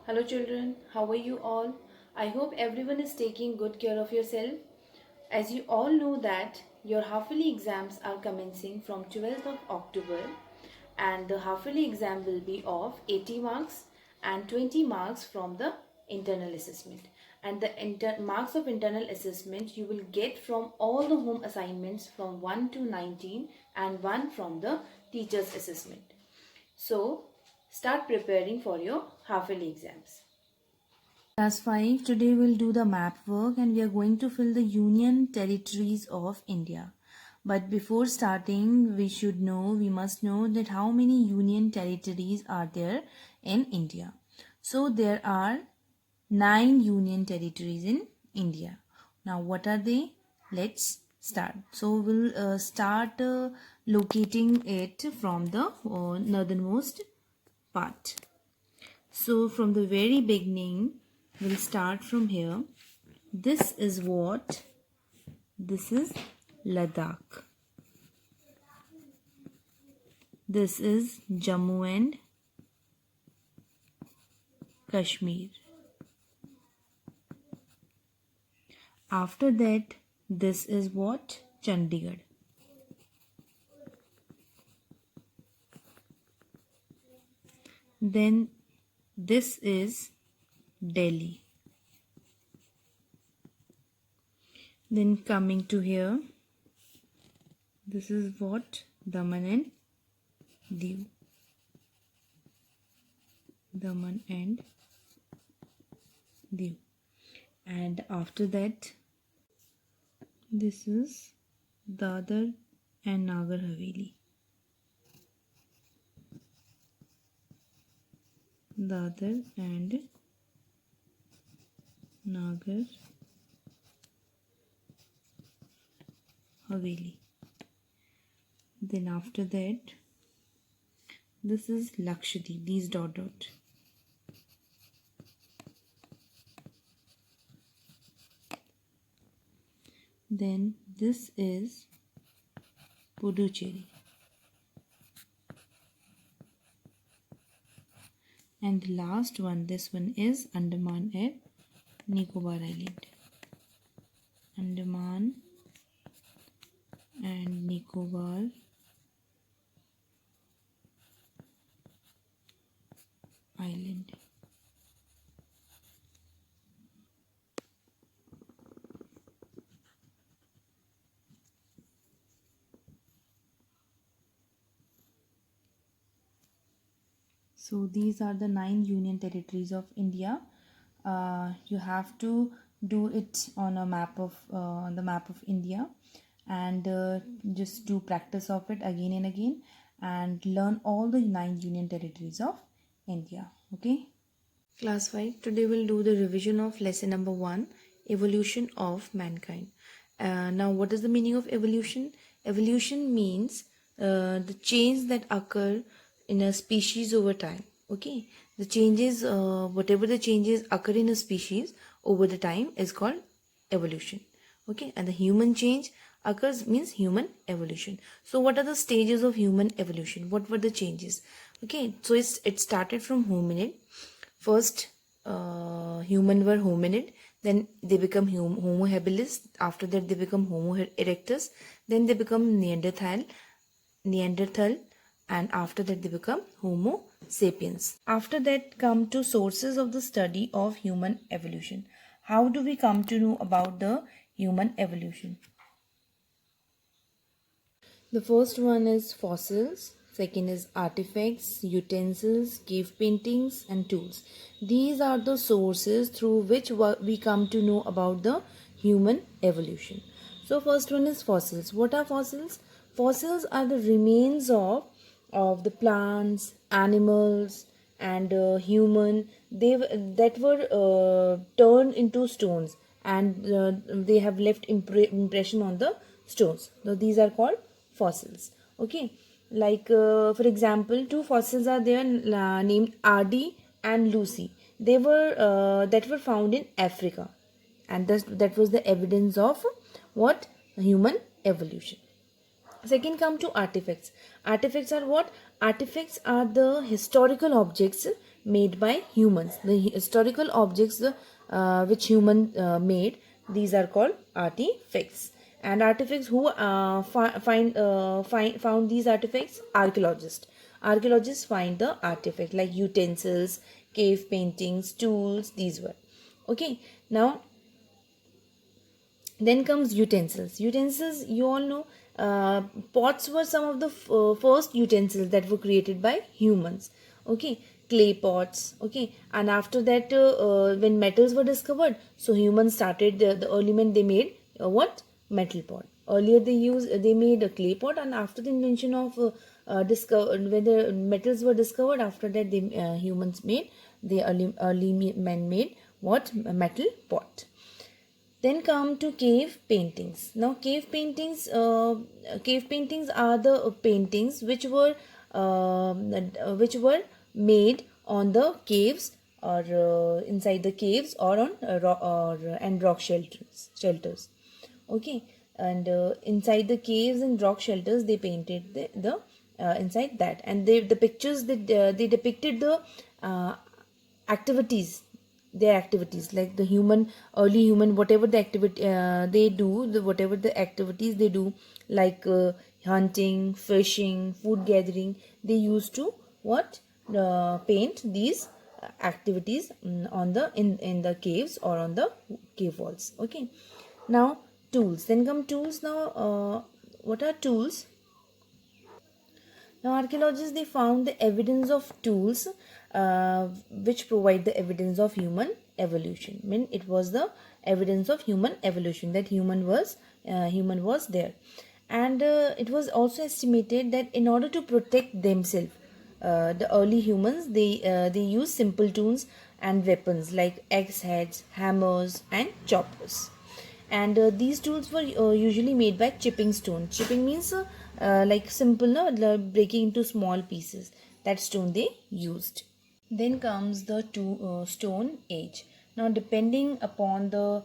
Hello children, how are you all? I hope everyone is taking good care of yourself. As you all know that your half-yearly exams are commencing from 12th of October and the half-yearly exam will be of 80 marks and 20 marks from the internal assessment. And the marks of internal assessment you will get from all the home assignments from 1 to 19 and 1 from the teacher's assessment. So, start preparing for your half-yearly exams. Class 5, today we'll do the map work and we are going to fill the union territories of India. But before starting, we must know that how many union territories are there in India. So there are 9 union territories in India. Now what are they? Let's start. So we'll start locating it from the northernmost part. So from the very beginning, we'll start from here. This is Ladakh. This is Jammu and Kashmir. After that, this is Chandigarh. Then this is Delhi. Then coming to here, this is Daman and Diu. Daman and Diu. And after that, this is Dadar and Nagar Haveli. Dadar and Nagar Haveli. Then after that, this is Lakshadweep, these dot. Then this is Puducherry. And the last one, this one is Andaman and Nicobar Island. Andaman and Nicobar Island. So these are the 9 union territories of India. You have to do it on a map of on the map of India, and just do practice of it again and again, and learn all the 9 union territories of India. Okay. Class 5. Today we'll do the revision of lesson number 1, evolution of mankind. Now what is the meaning of evolution? Evolution means the change that occur in a species over time. Okay, the changes, whatever the changes occur in a species over the time is called evolution. Okay, and the human change occurs means human evolution. So what are the stages of human evolution? What were the changes? Okay, so it started from hominid. First, human were hominid, then they become Homo habilis. After that, they become Homo erectus. Then they become Neanderthal, and after that they become Homo sapiens. After that come to sources of the study of human evolution. How do we come to know about the human evolution? The first one is fossils. Second is artifacts, utensils, cave paintings and tools. These are the sources through which we come to know about the human evolution. So first one is fossils. What are fossils? Fossils are the remains of the plants, animals and human that were turned into stones, and they have left impression on the stones. So these are called fossils. Okay, like for example, two fossils are there named Ardi and Lucy. They were that were found in Africa, and that was the evidence of what? Human evolution. Second, come to artifacts. Artifacts are what? Artifacts are the historical objects made by humans. The historical objects which human made, these are called artifacts. And artifacts, who found these artifacts? Archaeologists find the artifact like utensils, cave paintings, tools, these were. Okay, now then comes utensils. You all know, pots were some of the first utensils that were created by humans. Okay, clay pots. Okay, and after that, when metals were discovered, so humans started, the early men, they made what? Metal pot. Earlier they made a clay pot, and after the invention of when the metals were discovered, after that they humans made, the early men made what? A metal pot. Then come to cave paintings. Now cave paintings are the paintings which were made on the caves, or inside the caves, or on and rock shelters. Okay, and inside the caves and rock shelters, they painted the inside that, and the pictures that they depicted the activities, their activities, like the early human, whatever the activity they do, whatever the activities they do, like hunting, fishing, food gathering, they used to what? Paint these activities on the in the caves or on the cave walls. Okay, now tools. Then come tools. Now what are tools? Now, archaeologists, they found the evidence of tools which provide the evidence of human evolution. I mean, it was the evidence of human evolution, that human was there, and it was also estimated that in order to protect themselves, the early humans, they used simple tools and weapons like axe heads, hammers, and choppers. And these tools were usually made by chipping stone. Chipping means like simple, no, breaking into small pieces. That stone they used. Then comes the stone age. Now, depending upon the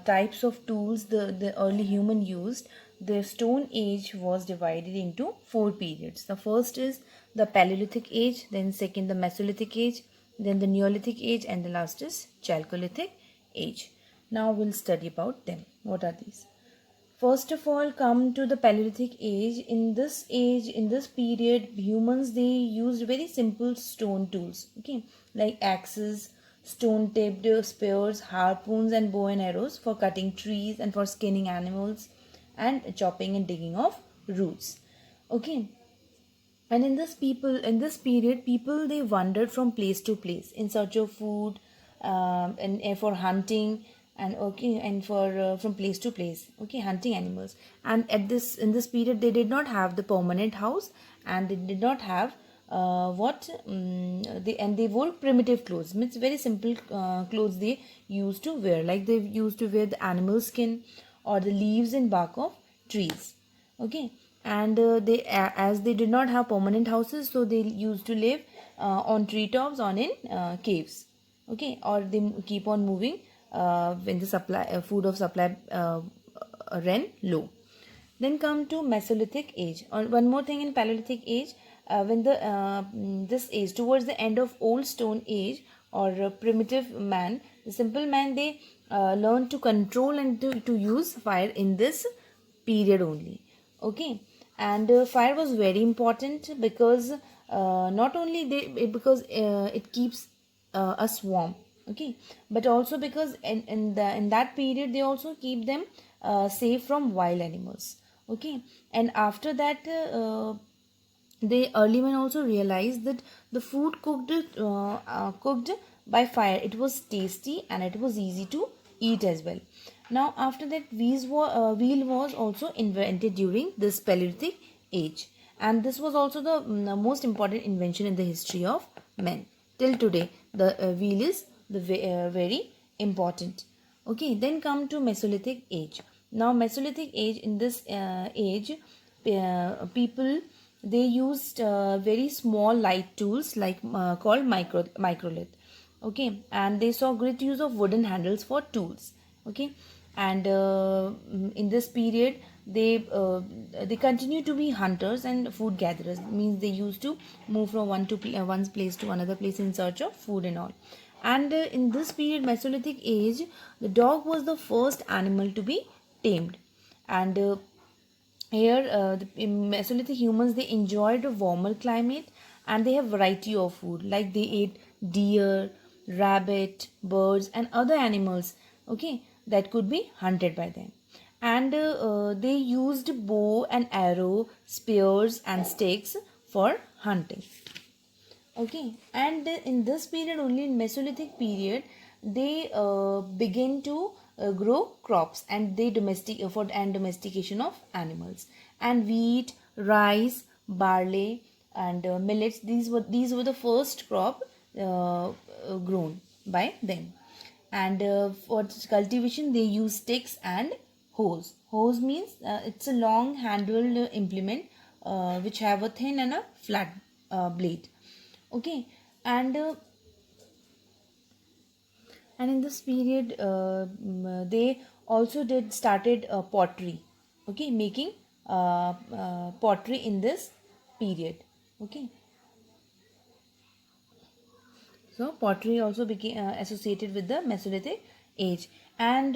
types of tools the early human used, the stone age was divided into 4 periods. The first is the Paleolithic age, then second the Mesolithic age, then the Neolithic age, and the last is Chalcolithic age. Now we'll study about them. What are these? First of all, come to the Paleolithic age. In this period, humans, they used very simple stone tools. Okay, like axes, stone-tipped spears, harpoons, and bow and arrows for cutting trees and for skinning animals, and chopping and digging of roots. Okay, and in this period, people, they wandered from place to place in search of food, and for hunting, and okay, and for from place to place, okay, hunting animals. And in this period, they did not have the permanent house, and they did not have they wore primitive clothes. Means very simple clothes they used to wear, like they used to wear the animal skin or the leaves and bark of trees. Okay, and as they did not have permanent houses, so they used to live on treetops, on in caves. Okay, or they keep on moving when the food of supply ran low. Then come to Mesolithic age. One more thing in Paleolithic age, when this age, towards the end of Old Stone Age, or primitive man, the simple man, they learn to control and to use fire in this period only. Okay, and fire was very important because not only because it keeps us warm. Okay, but also because in that period, they also keep them safe from wild animals. Okay, and after that, the early men also realized that the food cooked by fire, it was tasty and it was easy to eat as well. Now, after that, wheel was also invented during this Paleolithic age, and this was also the most important invention in the history of men. Till today, the wheel is very important. Okay, then come to Mesolithic age. Now, Mesolithic age, in this age, people, they used very small light tools like called microlith. Okay, and they saw great use of wooden handles for tools. Okay, and in this period, they continue to be hunters and food gatherers. Means they used to move from one place to another place in search of food and all. And in this period, Mesolithic age, the dog was the first animal to be tamed. And here the in Mesolithic humans, they enjoyed a warmer climate, and they have variety of food, like they ate deer, rabbit, birds and other animals, okay, that could be hunted by them. And they used bow and arrow, spears and sticks for hunting. Okay, and in this period, only in Mesolithic period, they begin to grow crops, and they domestication of animals, and wheat, rice, barley and millets. These were the first crop grown by them. And for cultivation, they use sticks and hoes. Hose means it's a long handled implement which have a thin and a flat blade. Okay. and and in this period, they also did started pottery, okay, making pottery in this period. Okay, so pottery also became associated with the Mesolithic age. And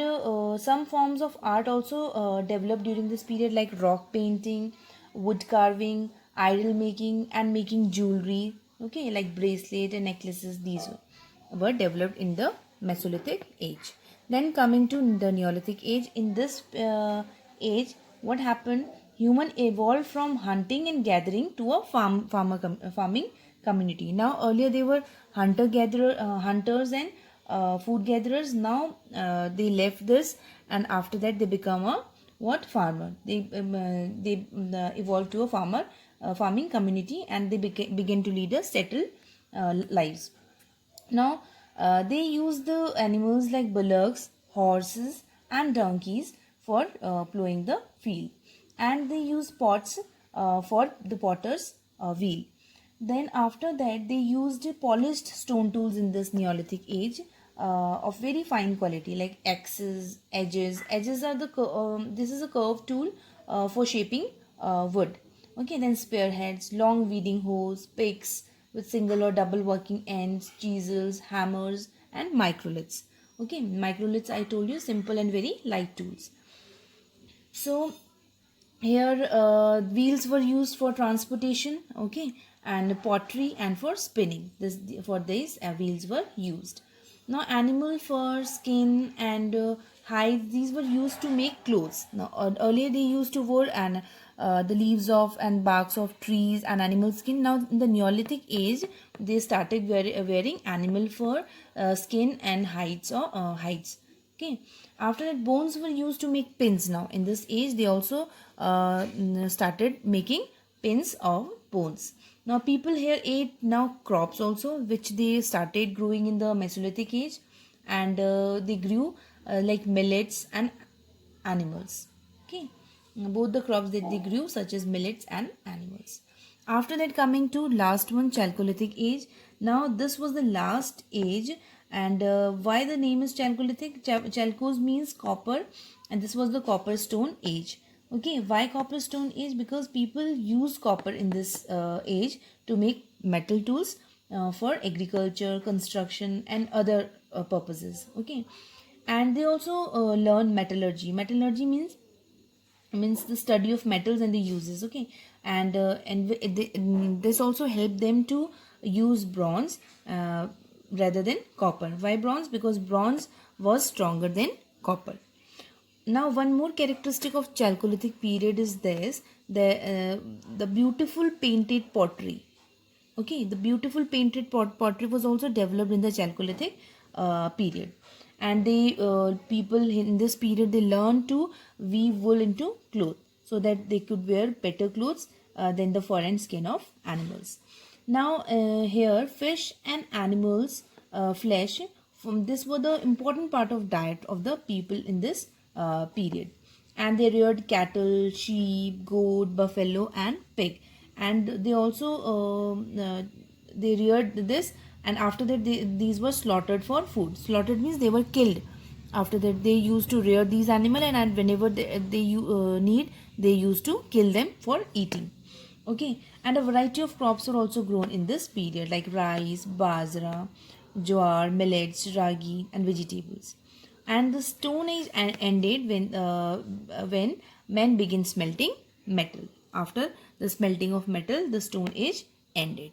some forms of art also developed during this period, like rock painting, wood carving, idol making and making jewelry, okay, like bracelet and necklaces. These were developed in the Mesolithic age. Then coming to the Neolithic age, in this age, what happened? Human evolved from hunting and gathering to a farming community. Now earlier they were hunters and food gatherers. Now they left this, and after that they become a what farmer. They evolved to a farming community, and they begin to lead a settled lives. Now, they use the animals like bullocks, horses, and donkeys for plowing the field, and they use pots for the potter's wheel. Then, after that, they used polished stone tools in this Neolithic age of very fine quality, like axes, edges. Edges are this is a curved tool for shaping wood. Okay, then spearheads, long weeding hoes, picks with single or double working ends, chisels, hammers, and microliths. Okay, microliths, I told you, simple and very light tools. So here wheels were used for transportation, okay, and pottery and for spinning. This for these wheels were used. Now animal fur, skin and hide, these were used to make clothes. Now earlier they used to wear and the leaves of and barks of trees and animal skin. Now in the Neolithic age, they started wearing animal fur, skin and hides or hides. Okay, after that, bones were used to make pins. Now in this age, they also started making pins of bones. Now people here ate now crops also, which they started growing in the Mesolithic age, and they grew like millets and animals. Okay, both the crops that they grew, such as millets and animals. After that, coming to last one, Chalcolithic age. Now this was the last age, and why the name is Chalcolithic? Chalcos means copper, and this was the copper stone age. Okay, why copper stone age? Because people use copper in this age to make metal tools for agriculture, construction and other purposes. Okay, and they also learn metallurgy. Metallurgy means the study of metals and the uses. Okay, and this also helped them to use bronze rather than copper. Why bronze? Because bronze was stronger than copper. Now one more characteristic of Chalcolithic period is this: the beautiful painted pottery. Okay, the beautiful painted pottery was also developed in the Chalcolithic period, and they people in this period, they learned to weave wool into cloth so that they could wear better clothes than the fur and skin of animals. Now here, fish and animals flesh, from this were the important part of diet of the people in this period, and they reared cattle, sheep, goat, buffalo and pig, and they also they reared this, and after that these were slaughtered for food. Slaughtered means they were killed After that, they used to rear these animal, and whenever they need, they used to kill them for eating. Okay, and a variety of crops are also grown in this period, like rice, bajra, jowar, millets, ragi, and vegetables. And the Stone Age ended when men began smelting metal. After the smelting of metal, the Stone Age ended.